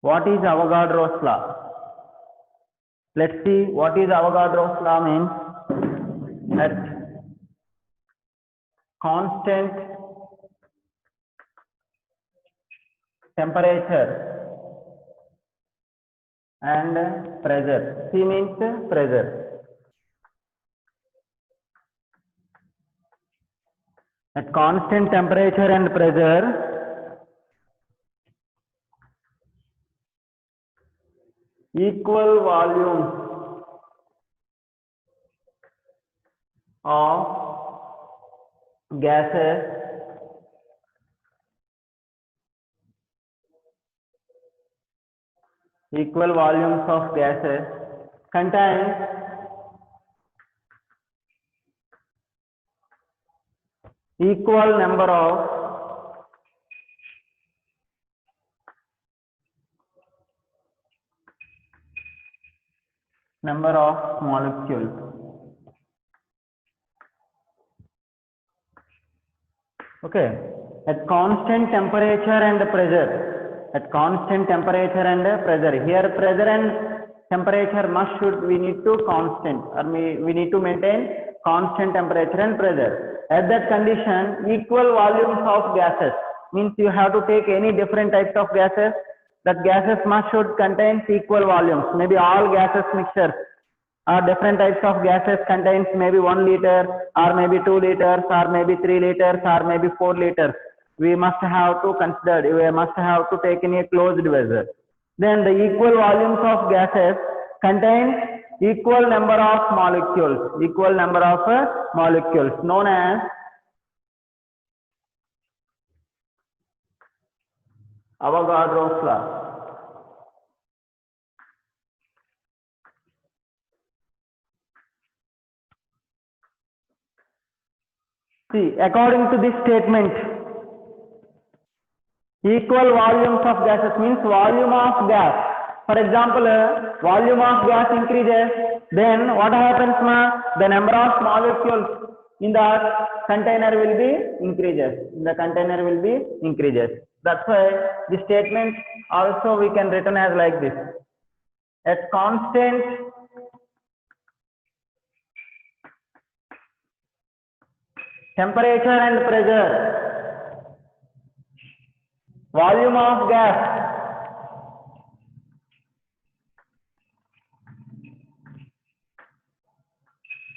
What is Avogadro's law? Let's see what is Avogadro's law means. At constant temperature and pressure. C means pressure. At constant temperature and pressure, equal volumes of gases contain equal number of molecules. Okay, at constant temperature and pressure. At constant temperature and pressure. Here pressure and temperature we need to constant, or we need to maintain constant temperature and pressure. At that condition, equal volumes of gases means you have to take any different types of gases. That gases should contain equal volumes. Maybe all gases mixtures or different types of gases contains maybe 1 liter or maybe 2 liters or maybe 3 liters or maybe 4 liters. We must have to consider, we must have to take in a closed vessel. Then the equal volumes of gases contain equal number of molecules, known as Avogadro's law. See, according to this statement, equal volumes of gases means volume of gas. For example, volume of gas increases, then what happens? The number of molecules in the container will be increases. That's why the statement also we can written as like this. At constant temperature and pressure, volume of gas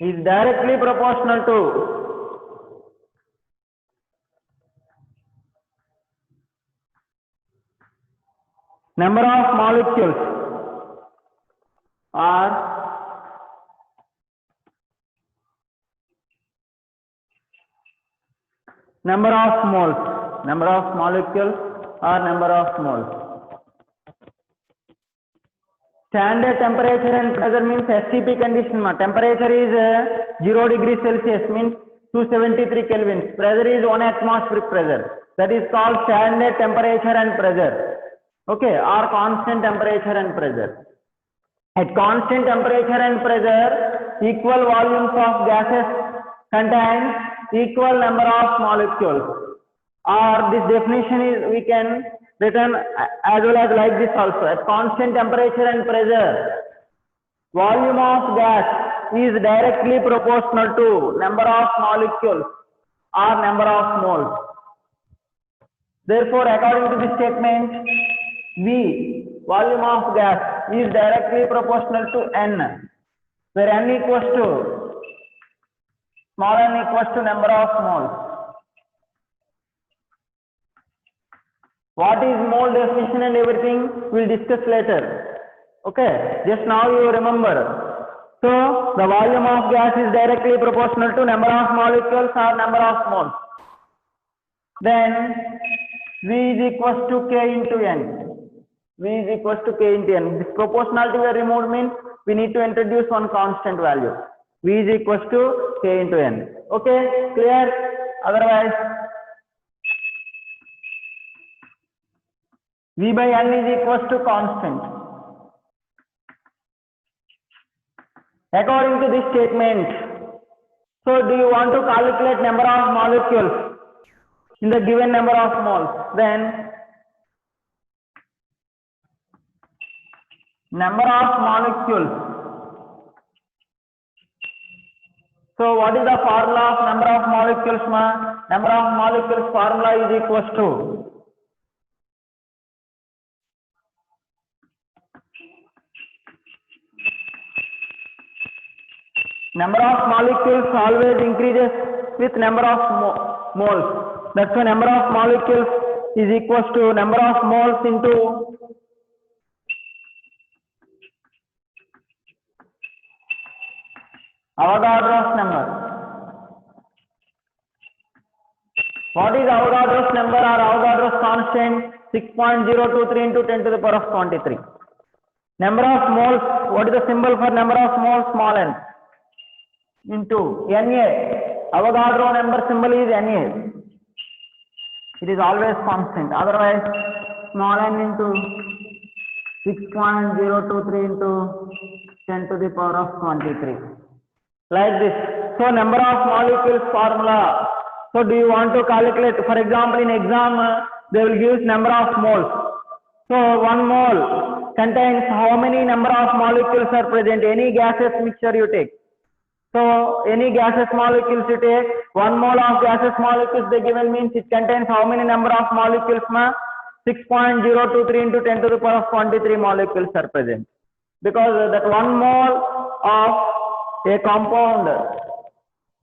is directly proportional to number of molecules or number of moles, number of molecules or number of moles. Standard temperature and pressure means STP condition. Temperature is 0 degrees Celsius means 273 kelvins. Pressure is 1 atmospheric pressure. That is called standard temperature and pressure. Okay, or constant temperature and pressure. At constant temperature and pressure, equal volumes of gases contain equal number of molecules. Or this definition is we can written as well as like this also. At constant temperature and pressure, volume of gas is directly proportional to number of molecules or number of moles. Therefore, according to this statement, V, volume of gas, is directly proportional to N, where N equals to small n equals to number of moles. What is mole definition and everything we'll discuss later. Okay, just now you remember. So the volume of gas is directly proportional to number of molecules or number of moles. Then V is equals to K into N. This proportionality we removed means we need to introduce one constant value. V is equals to K into N. Okay, clear? Otherwise, V by N is equals to constant. According to this statement, so do you want to calculate number of molecules in the given number of moles? Then number of molecules. So what is the formula of number of molecules, ma? Number of molecules formula is equals to number of molecules always increases with number of moles. That's why number of molecules is equals to number of moles into Avogadro's number. What is Avogadro's number or Avogadro's constant? 6.023 into 10 to the power of 23. Number of moles, what is the symbol for number of moles? Small n into Na. Avogadro number symbol is Na. It is always constant. Otherwise, small n into 6.023 into 10 to the power of 23. Like this. So number of molecules formula. So do you want to calculate? For example, in exam, they will use number of moles. So 1 mole contains how many number of molecules are present? Any gaseous mixture you take. So any gaseous molecules you take, 1 mole of gaseous molecules they given means it contains how many number of molecules, ma? 6.023 into 10 to the power of 23 molecules are present. Because that 1 mole of a compound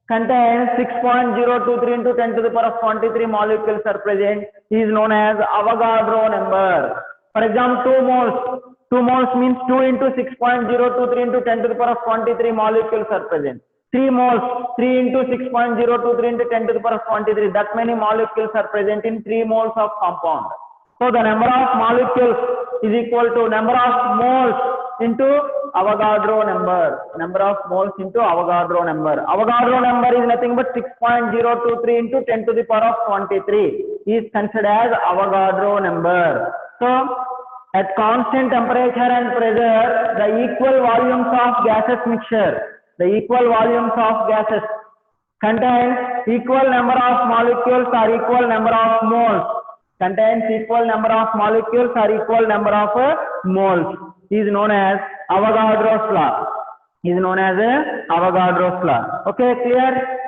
contains 6.023 into 10 to the power of 23 molecules are present is known as Avogadro number. For example, 2 moles. 2 moles means 2 into 6.023 into 10 to the power of 23 molecules are present. 3 moles, 3 into 6.023 into 10 to the power of 23. That many molecules are present in 3 moles of compound. So the number of molecules is equal to number of moles into Avogadro number. Number of moles into Avogadro number. Avogadro number is nothing but 6.023 into 10 to the power of 23 is considered as Avogadro number. So at constant temperature and pressure, the equal volumes of gaseous mixture, the equal volumes of gases contains equal number of molecules or equal number of moles. Contains equal number of molecules or equal number of moles is known as Avogadro's law. Is known as Avogadro's law. Okay, clear?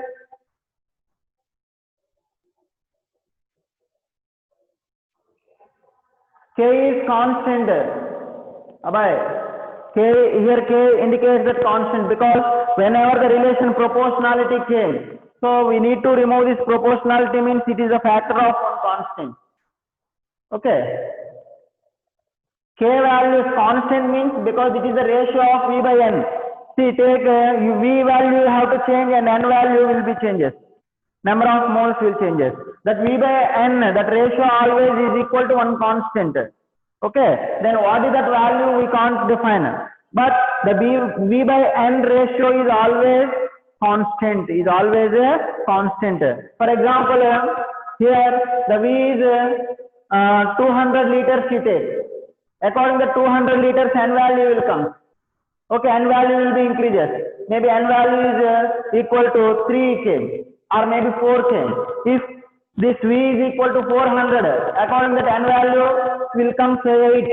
K is constant. K here K indicates that constant because whenever the relation proportionality came, so we need to remove this proportionality means it is a factor of one constant. Okay. K value is constant means because it is the ratio of V by N. See, take V value you have to change and N value will be changes. Number of moles will changes. That V by N, that ratio always is equal to one constant. Okay. Then what is that value we can't define. But the V by N ratio is always constant. Is always a constant. For example, here the V is 200 liters you take. According to 200 liters, N value will come. Okay, N value will be increases. Maybe N value is equal to 3K or maybe 4K. If this V is equal to 400, according to N value will come say 8.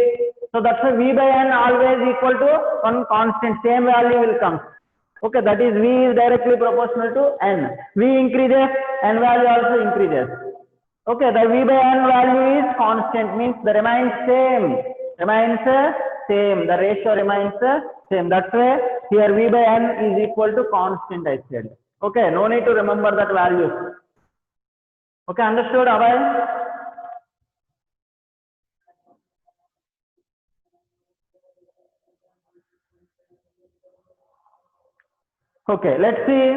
So that's why V by N always equal to one constant, same value will come. Okay, that is V is directly proportional to N. V increases, N value also increases. Okay, the V by N value is constant means the remains same. The ratio remains same. That's why here V by N is equal to constant I said. Okay, no need to remember that value. Okay, understood, Abhay? Okay, let's see.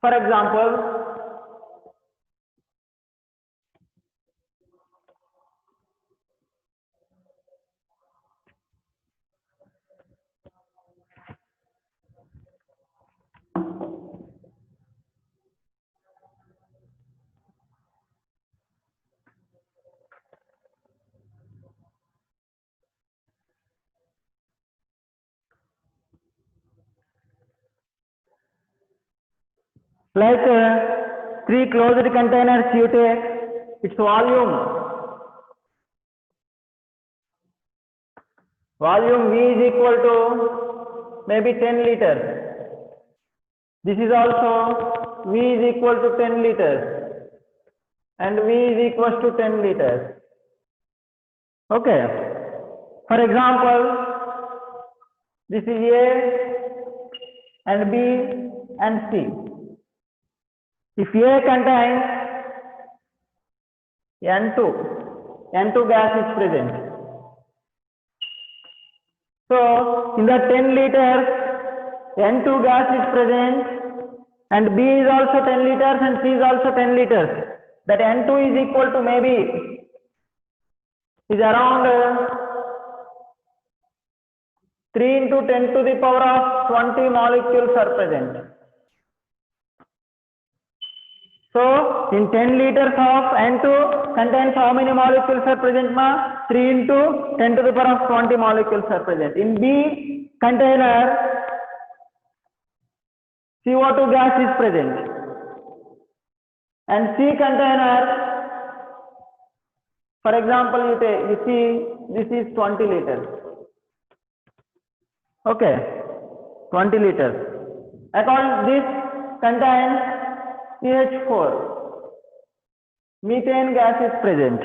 For example, like 3 closed containers you take, its volume volume V is equal to maybe 10 liters. This is also V is equal to 10 liters and V is equals to 10 liters. Okay. For example, this is A and B and C. If A contains N2 gas is present. So in the 10 liters, N2 gas is present and B is also 10 liters and C is also 10 liters. That N2 is equal to maybe is around 3 into 10 to the power of 20 molecules are present. So in 10 liters of N2 contains how many molecules are present, ma? 3 into 10 to the power of 20 molecules are present. In B container, CO2 gas is present. And C container, for example, you see this is 20 liters. Okay, 20 liters. According this contains CH4. Methane gas is present.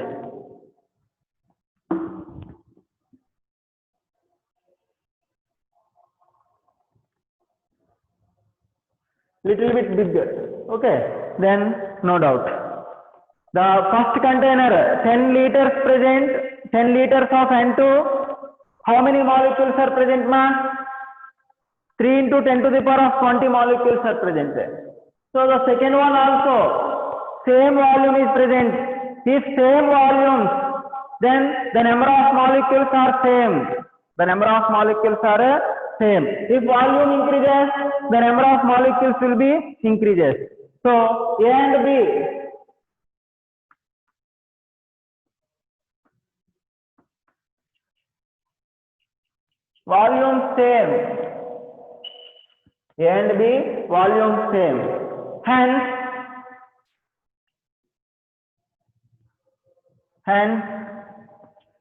Little bit bigger. Okay, then no doubt. The first container, 10 liters present, 10 liters of N2. How many molecules are present, ma? 3 into 10 to the power of 20 molecules are present. So the second one also, same volume is present. If same volumes, then the number of molecules are same. The number of molecules are same. If volume increases, the number of molecules will be increases. So A and B. Volume same. A and B volume same. Hence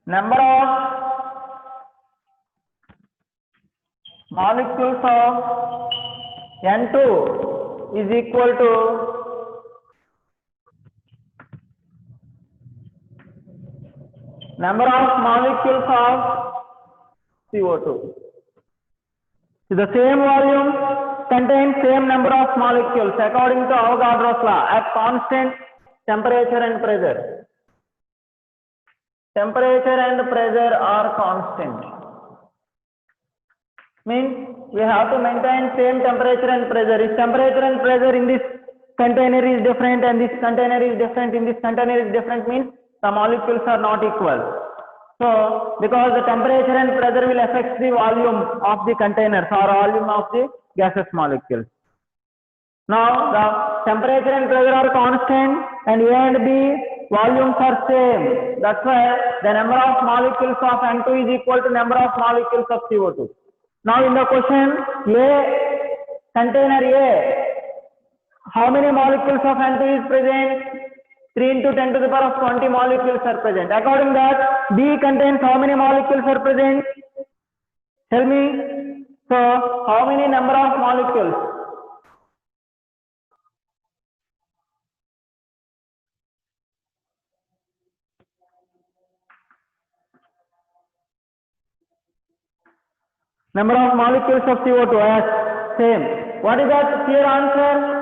number of molecules of N2 is equal to number of molecules of CO2. So the same volume contains same number of molecules according to Avogadro's law at constant temperature and pressure. Temperature and pressure are constant. Means we have to maintain same temperature and pressure. If temperature and pressure in this container is different and this container is different, in this container is different, means the molecules are not equal. So because the temperature and pressure will affect the volume of the containers or volume of the gaseous molecules. Now the temperature and pressure are constant and A and B volumes are same. That's why the number of molecules of N2 is equal to number of molecules of CO2. Now in the question, container A, how many molecules of N2 is present? 3 into 10 to the power of 20 molecules are present. According that, B contains how many molecules are present? Tell me. So how many number of molecules? Number of molecules of CO2 as same. What is that clear answer?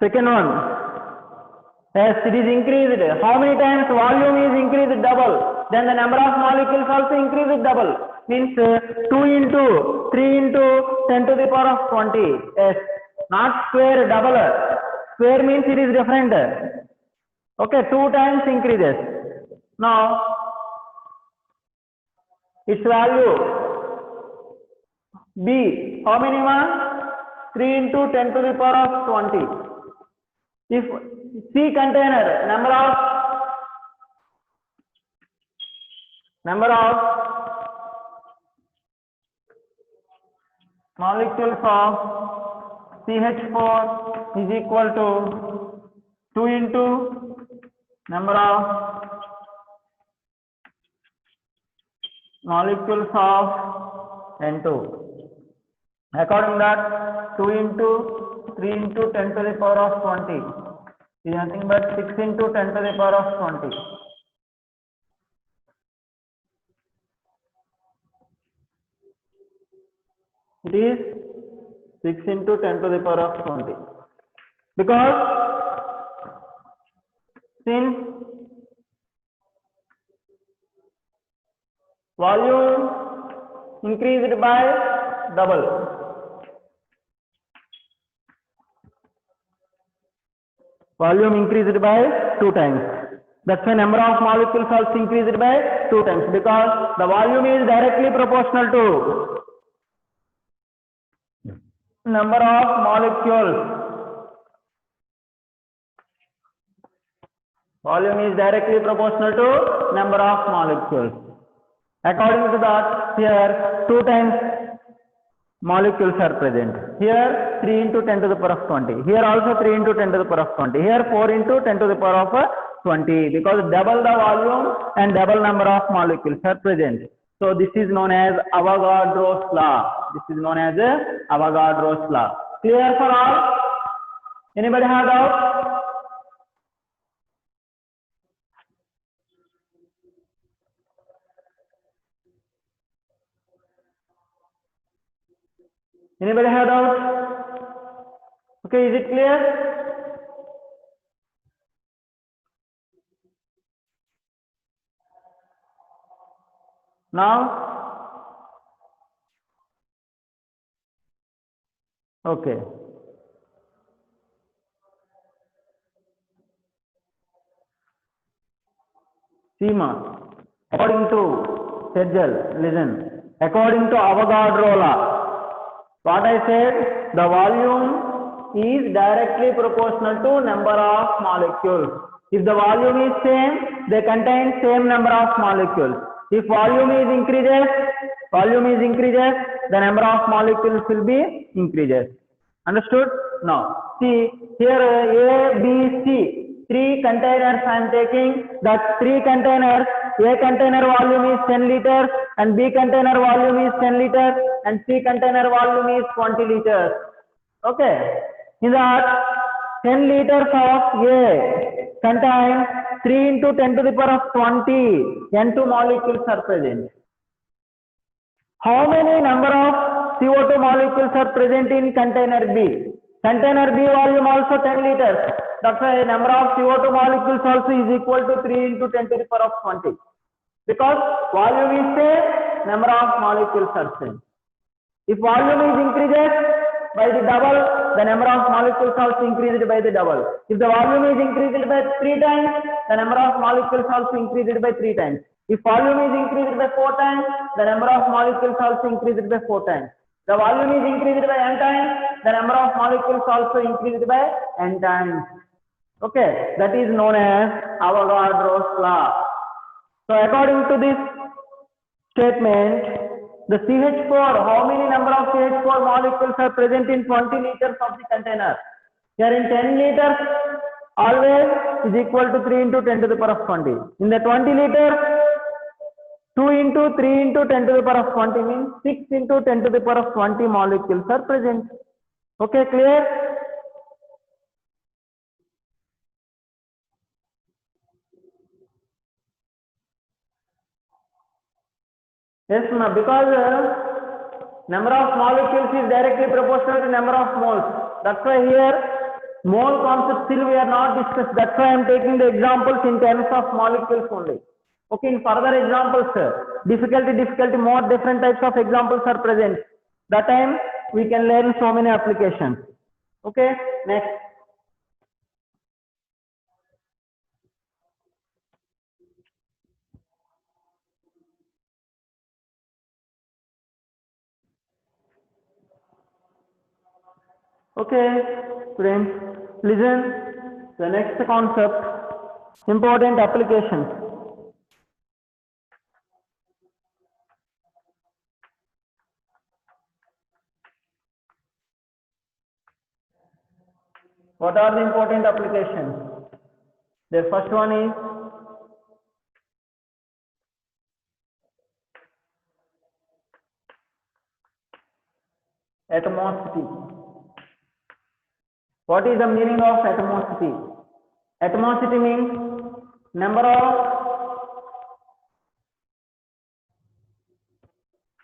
Second one. Yes, it is increased. How many times volume is increased? Double. Then the number of molecules also increased double. Means 2 into 3 into 10 to the power of 20. Yes. Not square, double. Square means it is different. Okay, 2 times increases. Now, its value B. How many ma? 3 into 10 to the power of 20. If C container, number of molecules of CH4 is equal to 2 into number of molecules of N2. According that 2 into 3 into 10 to the power of 20 is nothing but 6 into 10 to the power of 20. It is 6 into 10 to the power of 20. Because since volume increased by double, volume increased by 2 times. That's why number of molecules also increased by 2 times, because the volume is directly proportional to number of molecules. Volume is directly proportional to number of molecules. According to that, here 2 times molecules are present. Here 3 into 10 to the power of 20. Here also 3 into 10 to the power of 20. Here 4 into 10 to the power of 20. Because double the volume and double number of molecules are present. So this is known as Avogadro's law. This is known as Avogadro's law. Clear for all? Anybody have doubt? Anybody have doubt? Okay, is it clear? Now? Okay. Seema, according to Sergel, listen, according to Avogadro law, what I said, the volume is directly proportional to number of molecules. If the volume is same, they contain same number of molecules. If volume is increases, the number of molecules will be increases. Understood? Now, see here A, B, C. 3 containers I am taking. That 3 containers, A container volume is 10 liters and B container volume is 10 liters and C container volume is 20 liters. Okay. In that 10 liters of A contain 3 into 10 to the power of 20 N2 molecules are present. How many number of CO2 molecules are present in container B? Container B volume also 10 liters. That's why number of CO2 molecules also is equal to 3 into 10 to the power of 20. Because volume is same, number of molecules are same. If volume is increases by the double, the number of molecules also increased by the double. If the volume is increased by 3 times, the number of molecules also increased by 3 times. If volume is increased by 4 times, the number of molecules also increased by 4 times. The volume is increased by n times, the number of molecules also increased by n times. Okay, that is known as Avogadro's law. So according to this statement, the CH4, how many number of CH4 molecules are present in 20 liters of the container? Here in 10 liters, always is equal to 3 into 10 to the power of 20. In the 20 liters, 2 into 3 into 10 to the power of 20 means 6 into 10 to the power of 20 molecules are present. Okay, clear? Yes, ma'am, because number of molecules is directly proportional to number of moles. That's why here mole concept still we are not discussed. That's why I am taking the examples in terms of molecules only. Okay, in further examples, difficulty, more different types of examples are present. That time we can learn so many applications. Okay, next. Okay, students, listen. The next concept, important applications. What are the important applications? The first one is atomicity. What is the meaning of atomicity? Atomicity means number of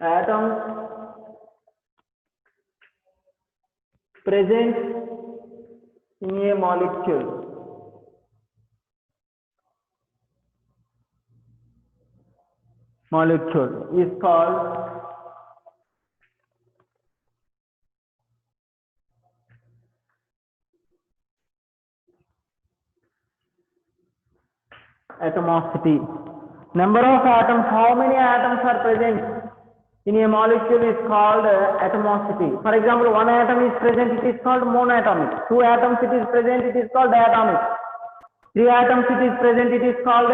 atoms present in a molecule. Molecule is called atomicity. Number of atoms, how many atoms are present in a molecule is called atomicity. For example, one atom is present, it is called monatomic. Two atoms it is present, it is called diatomic. Three atoms it is present, it is called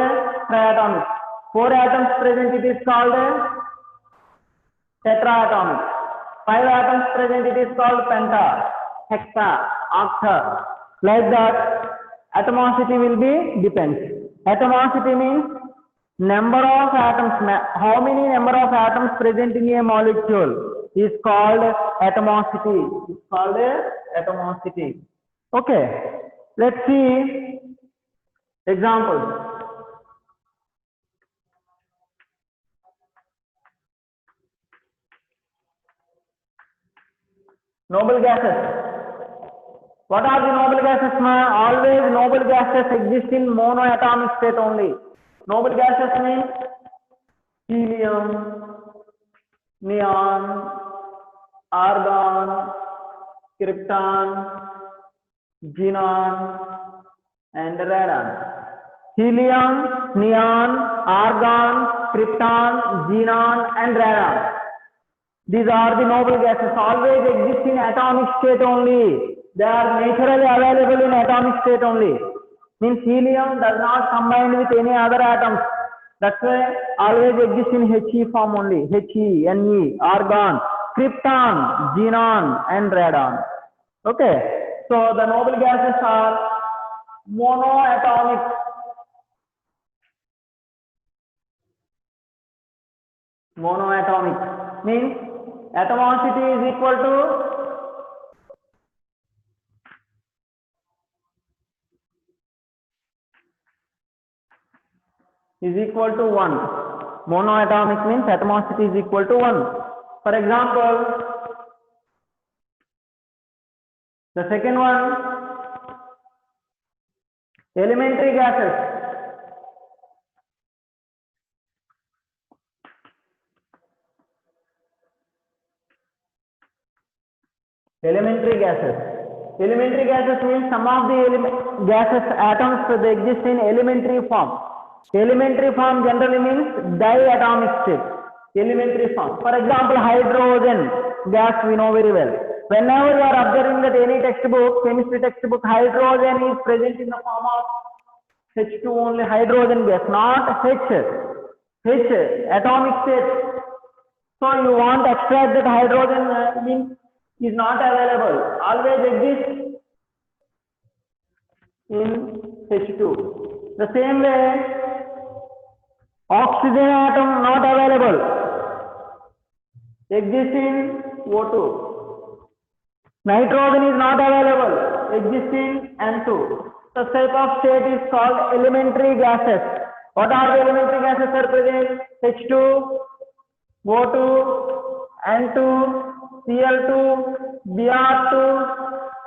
triatomic. Four atoms present, it is called tetraatomic. Five atoms present, it is called penta, hexa, octa. Like that, atomicity will be depends. Atomicity means number of atoms, how many number of atoms present in a molecule is called atomicity. It's called atomicity. Okay, let's see examples. Noble gases. What are the noble gases? Always noble gases exist in monoatomic state only. Noble gases means helium, neon, argon, krypton, xenon, and radon. Helium, neon, argon, krypton, xenon, and radon. These are the noble gases. Always exist in atomic state only. They are naturally available in atomic state only. Means helium does not combine with any other atoms. That's why always exist in He form only. He, Ne, argon, krypton, xenon, and radon. Okay. So the noble gases are monoatomic. Monoatomic means atomicity is equal to is equal to 1. Monoatomic means atomicity is equal to 1. For example, the second one, elementary gases. Elementary gases. Elementary gases means some of the gases, atoms, they exist in elementary form. Elementary form generally means diatomic state. Elementary form. For example, hydrogen gas we know very well. Whenever you are observing that any textbook, chemistry textbook, hydrogen is present in the form of H2 only, hydrogen gas, not H. H, atomic state. So you want to extract that hydrogen means is not available. Always exists in H2. The same way, oxygen atom not available, exists in O2. Nitrogen is not available, exists in N2. The type of state is called elementary gases. What are the elementary gases are present? H2, O2, N2, Cl2, Br2,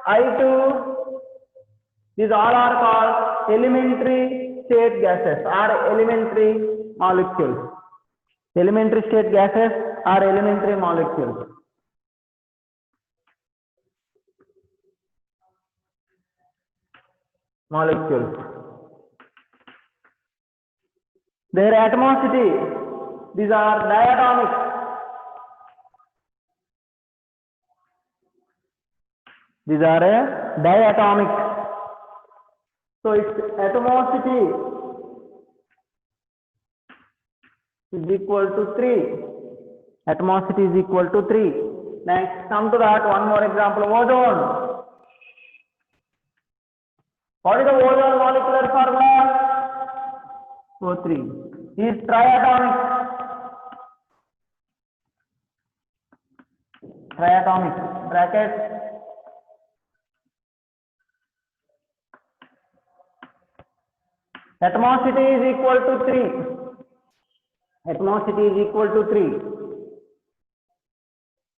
I2. These all are called elementary state gases or elementary molecules. Elementary state gases are elementary molecules. Their atomicity, these are diatomic. These are diatomic. So its atomicity is equal to 3. Atomicity is equal to 3. Next, come to that one more example. Ozone. What is the ozone molecular formula? O3 is triatomic. Triatomic bracket atmosity is equal to 3. Atmosity is equal to 3.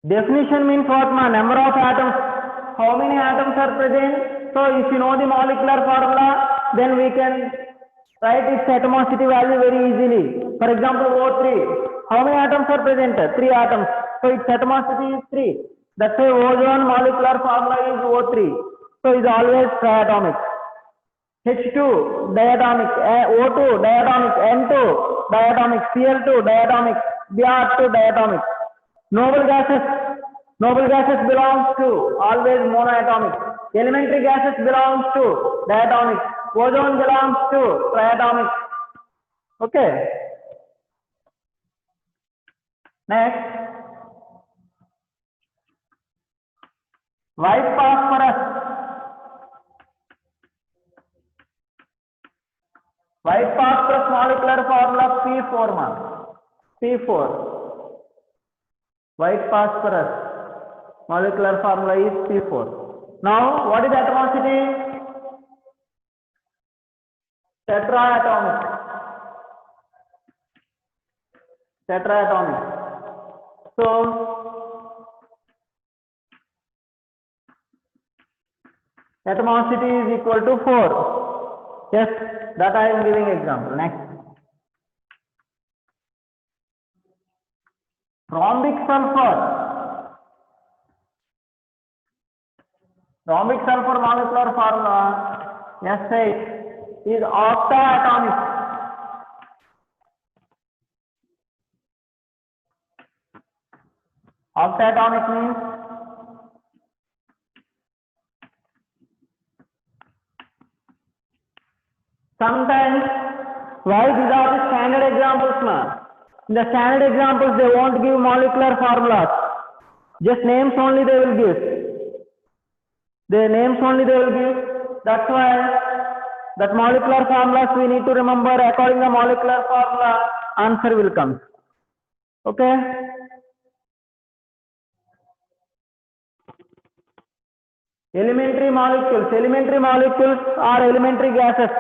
Definition means what, ma? Number of atoms. How many atoms are present? So if you know the molecular formula, then we can write its atmosity value very easily. For example, O3. How many atoms are present? 3 atoms. So its atmosity is 3. That's why ozone molecular formula is O3. So it is always triatomic. H2 diatomic, O2 diatomic, N2 diatomic, Cl2 diatomic, Br2 diatomic. Noble gases belongs to always monoatomic. Elementary gases belongs to diatomic. Ozone belongs to triatomic. Okay. Next, white phosphorus. White phosphorus molecular formula P4 ma. P4. White phosphorus molecular formula is P4. Now, what is atomicity? Tetraatomic. Tetraatomic. So, atomicity is equal to 4. Yes, that I am giving example. Next. Rhombic sulfur. Rhombic sulfur molecular formula S8 is octaatomic. Octaatomic means sometimes, why these are the standard examples na? In the standard examples they won't give molecular formulas. Just names only they will give. The names only they will give. That's why that molecular formulas we need to remember. According to molecular formula, answer will come. Okay. Elementary molecules. Elementary molecules are elementary gases.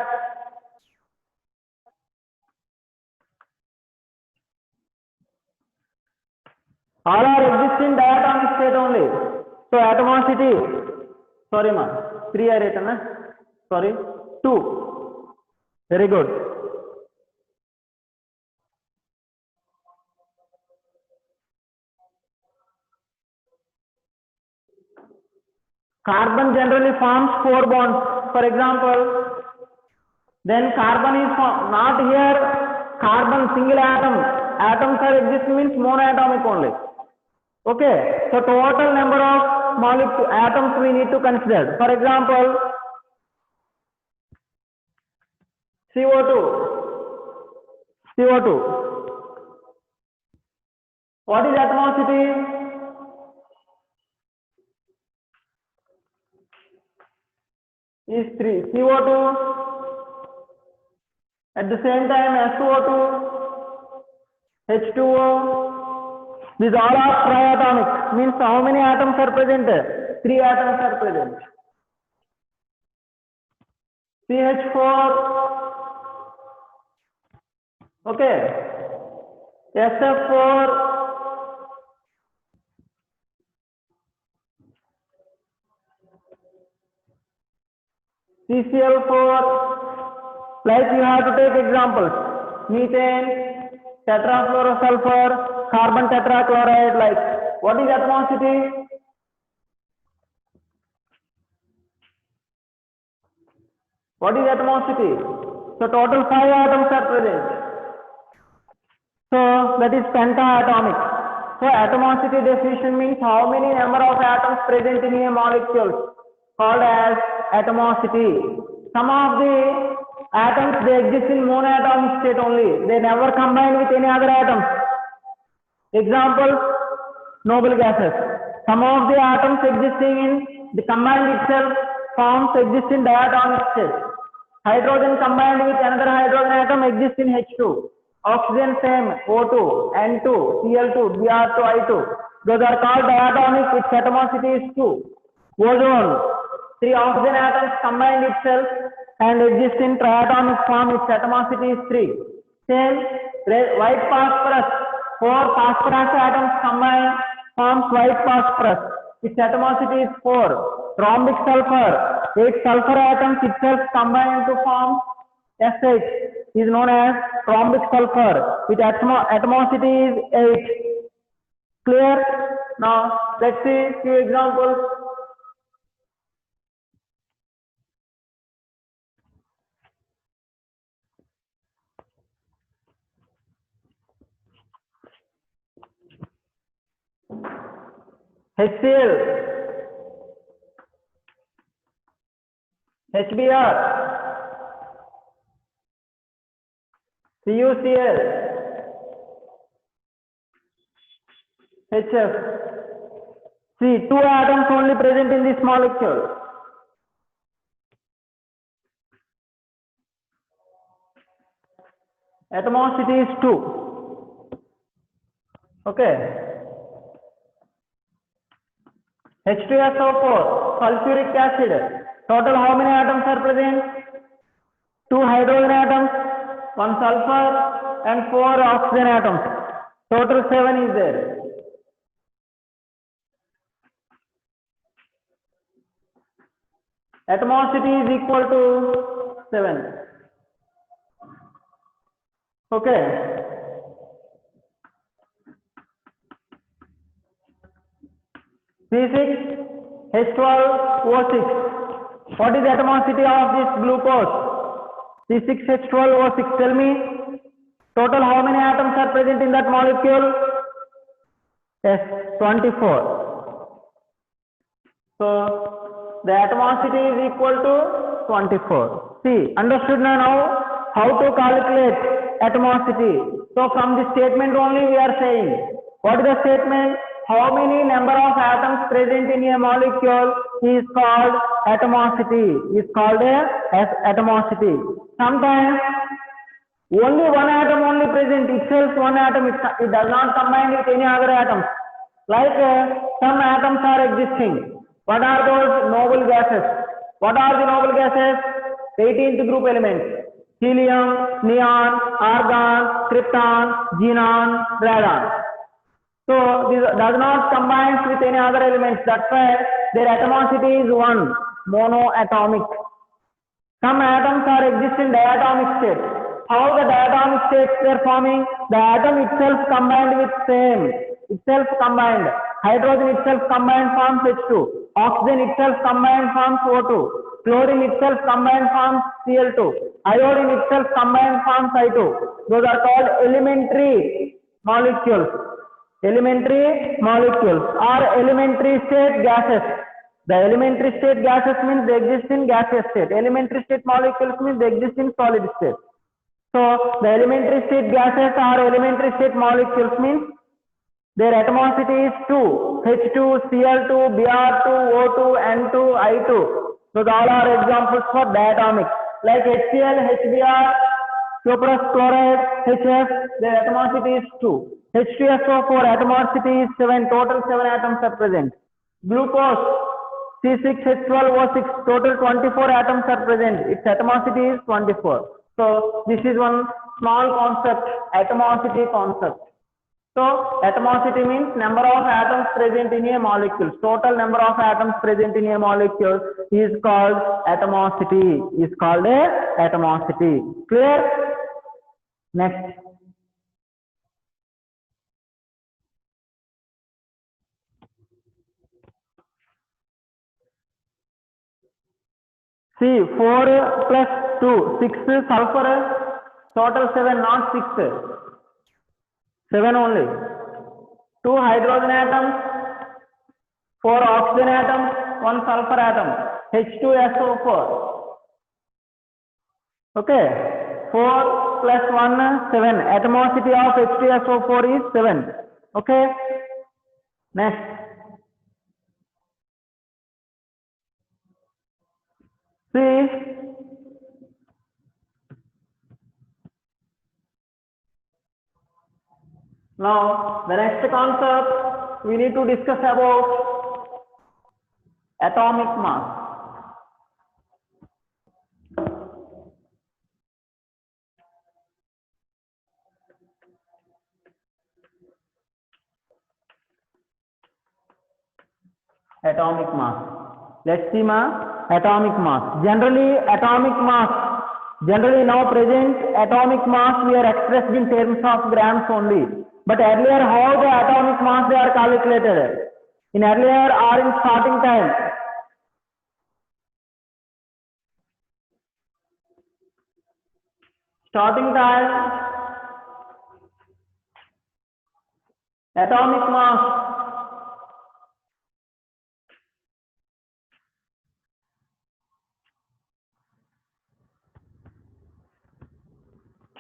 All are existing diatomic state only. So atomicity, sorry ma, 3 I written, na? Sorry, 2. Very good. Carbon generally forms 4 bonds. For example, then carbon is not here. Carbon single atom. Atoms are existing means monoatomic only. Okay. So total number of molecule atoms we need to consider. For example, CO2. What is atomicity? Is 3. CO2. At the same time, SO2, H2O. These all are triatomic. Means how many atoms are present? 3 atoms are present. CH4. Okay. SF4. CCl4. Like you have to take examples. Methane, tetrafluorosulfur, carbon tetrachloride. Like what is atomicity? What is atomicity? So total 5 atoms are present. So that is pentaatomic. So atomicity definition means how many number of atoms present in a molecule, called as atomicity. Some of the atoms they exist in monoatomic state only. They never combine with any other atoms. Example, noble gases. Some of the atoms existing in the combined itself forms exist in diatomic state. Hydrogen combined with another hydrogen atom exists in H2. Oxygen same, O2, N2, Cl2, Br2, I2. Those are called diatomic, its atomicity is 2. Ozone, 3 oxygen atoms combined itself and exist in triatomic form, its atomicity is 3. Same, white phosphorus, 4 phosphorus atoms combined forms white phosphorus, its atomicity is 4. Rhombic sulfur, 8 sulfur atoms itself combined to form SH is known as rhombic sulfur, its atomicity is 8. Clear? Now let's see few examples. HCl, HBr, CuCl, HF. See, 2 atoms only present in this molecule. Atomicity is 2. Okay. H2SO4, sulfuric acid. Total how many atoms are present? 2 hydrogen atoms, 1 sulfur and 4 oxygen atoms. Total 7 is there. Atomicity is equal to 7. Okay. C6H12O6. What is the atomicity of this glucose? C6H12O6. Tell me, total how many atoms are present in that molecule? Yes, 24. So the atomicity is equal to 24. See, understood now how to calculate atomicity. So from this statement only we are saying, what is the statement? How many number of atoms present in a molecule is called atomicity. Is called as atomicity. Sometimes only one atom only present itself, one atom, it does not combine with any other atoms. Like some atoms are existing. What are those? Noble gases. What are the noble gases? 18th group elements. Helium, neon, argon, krypton, xenon, radon. So this does not combine with any other elements. That's why their atomicity is 1, monoatomic. Some atoms are exist in diatomic state. How the diatomic states they are forming? The atom itself combined with same. Itself combined. Hydrogen itself combined forms H2. Oxygen itself combined forms O2. Chlorine itself combined forms Cl2. Iodine itself combined forms I2. Those are called elementary molecules. Elementary molecules or elementary state gases. The elementary state gases means they exist in gaseous state. Elementary state molecules means they exist in solid state. So the elementary state gases or elementary state molecules means their atomicity is 2. H2, Cl2, Br2, O2, N2, I2. So all are examples for diatomic. Like HCl, HBr, cuprous chloride, HF, their atomicity is 2. H2SO4 atomicity is 7. Total 7 atoms are present. Glucose, C6H12O6, total 24 atoms are present. Its atomicity is 24. So this is one small concept, atomicity concept. So atomicity means number of atoms present in a molecule. Total number of atoms present in a molecule is called atomicity. Is called a atomicity. Clear? Next. See, 4 plus 2, 6 sulfur, total 7, not 6. 7 only. 2 hydrogen atoms, 4 oxygen atoms, 1 sulfur atom, H2SO4. Okay, 4 plus 1, 7. Atomicity of H2SO4 is 7. Okay, next. See, now the next concept we need to discuss about atomic mass. Atomic mass. Let's see atomic mass. Generally now present atomic mass we are expressed in terms of grams only. But earlier how the atomic mass they are calculated? In earlier or in starting time? Starting time, atomic mass.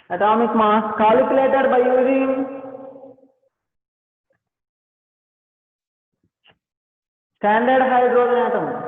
Atomic mass calculated by using standard hydrogen atom.